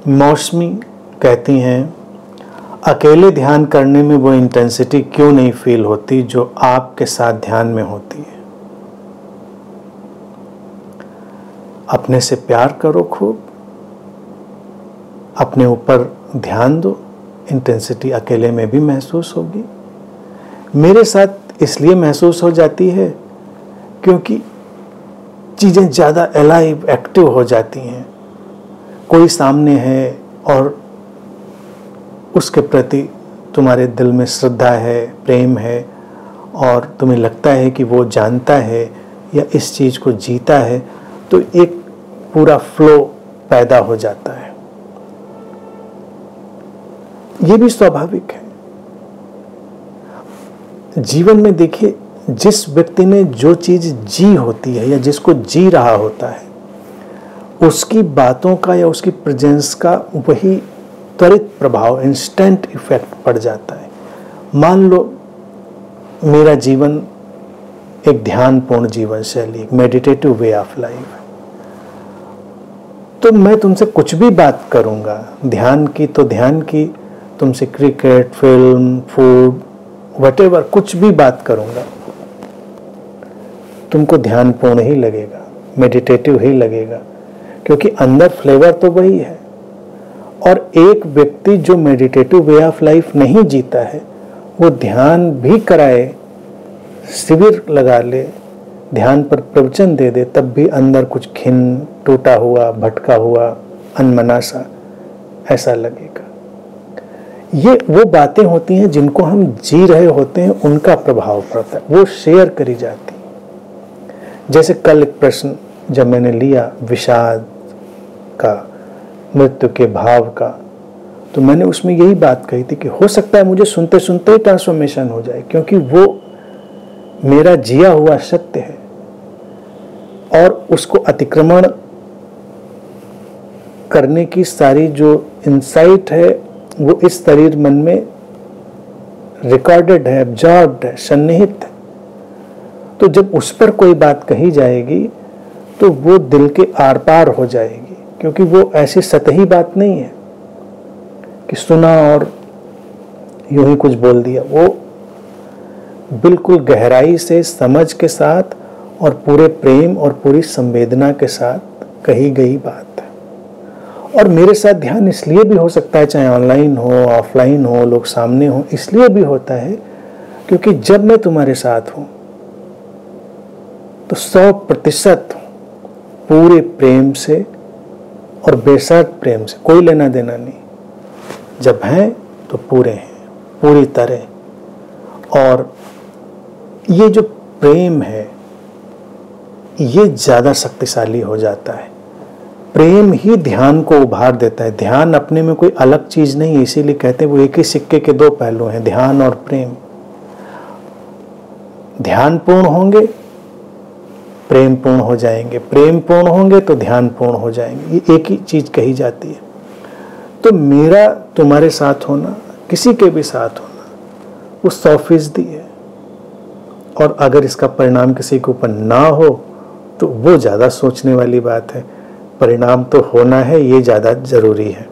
मौसमी कहती हैं, अकेले ध्यान करने में वो इंटेंसिटी क्यों नहीं फील होती जो आपके साथ ध्यान में होती है। अपने से प्यार करो खूब, अपने ऊपर ध्यान दो, इंटेंसिटी अकेले में भी महसूस होगी। मेरे साथ इसलिए महसूस हो जाती है क्योंकि चीज़ें ज़्यादा अलाइव, एक्टिव हो जाती हैं। कोई सामने है और उसके प्रति तुम्हारे दिल में श्रद्धा है, प्रेम है, और तुम्हें लगता है कि वो जानता है या इस चीज़ को जीता है, तो एक पूरा फ्लो पैदा हो जाता है। ये भी स्वाभाविक है। जीवन में देखिए, जिस व्यक्ति ने जो चीज़ जी होती है या जिसको जी रहा होता है, उसकी बातों का या उसकी प्रेजेंस का वही त्वरित प्रभाव, इंस्टेंट इफेक्ट पड़ जाता है। मान लो मेरा जीवन एक ध्यानपूर्ण जीवन शैली, एक मेडिटेटिव वे ऑफ लाइफ है, तो मैं तुमसे कुछ भी बात करूंगा ध्यान की तो ध्यान की, तुमसे क्रिकेट, फिल्म, फूड, व्हाटएवर कुछ भी बात करूंगा, तुमको ध्यानपूर्ण ही लगेगा, मेडिटेटिव ही लगेगा, क्योंकि अंदर फ्लेवर तो वही है। और एक व्यक्ति जो मेडिटेटिव वे ऑफ लाइफ नहीं जीता है, वो ध्यान भी कराए, शिविर लगा ले, ध्यान पर प्रवचन दे दे, तब भी अंदर कुछ खिन, टूटा हुआ, भटका हुआ, अनमना सा ऐसा लगेगा। ये वो बातें होती हैं जिनको हम जी रहे होते हैं, उनका प्रभाव पड़ता है, वो शेयर करी जाती है। जैसे कल एक प्रश्न जब मैंने लिया विषाद का, मृत्यु के भाव का, तो मैंने उसमें यही बात कही थी कि हो सकता है मुझे सुनते सुनते ही ट्रांसफॉर्मेशन हो जाए, क्योंकि वो मेरा जिया हुआ सत्य है और उसको अतिक्रमण करने की सारी जो इंसाइट है वो इस शरीर मन में रिकॉर्डेड है, एब्जॉर्ब्ड है, सन्निहित है। तो जब उस पर कोई बात कही जाएगी तो वो दिल के आर पार हो जाएगी, क्योंकि वो ऐसी सतही बात नहीं है कि सुना और यूं ही कुछ बोल दिया। वो बिल्कुल गहराई से, समझ के साथ और पूरे प्रेम और पूरी संवेदना के साथ कही गई बात है। और मेरे साथ ध्यान इसलिए भी हो सकता है, चाहे ऑनलाइन हो, ऑफलाइन हो, लोग सामने हो, इसलिए भी होता है क्योंकि जब मैं तुम्हारे साथ हूं तो 100% पूरे प्रेम से और बेशर्त प्रेम से, कोई लेना देना नहीं। जब हैं तो पूरे हैं, पूरी तरह। और ये जो प्रेम है ये ज़्यादा शक्तिशाली हो जाता है। प्रेम ही ध्यान को उभार देता है। ध्यान अपने में कोई अलग चीज़ नहीं है, इसीलिए कहते हैं वो एक ही सिक्के के दो पहलू हैं, ध्यान और प्रेम। ध्यान पूर्ण होंगे, प्रेम पूर्ण हो जाएंगे, प्रेम पूर्ण होंगे तो ध्यान पूर्ण हो जाएंगे। ये एक ही चीज़ कही जाती है। तो मेरा तुम्हारे साथ होना, किसी के भी साथ होना, वो 100% है। और अगर इसका परिणाम किसी के ऊपर ना हो तो वो ज़्यादा सोचने वाली बात है। परिणाम तो होना है, ये ज़्यादा ज़रूरी है।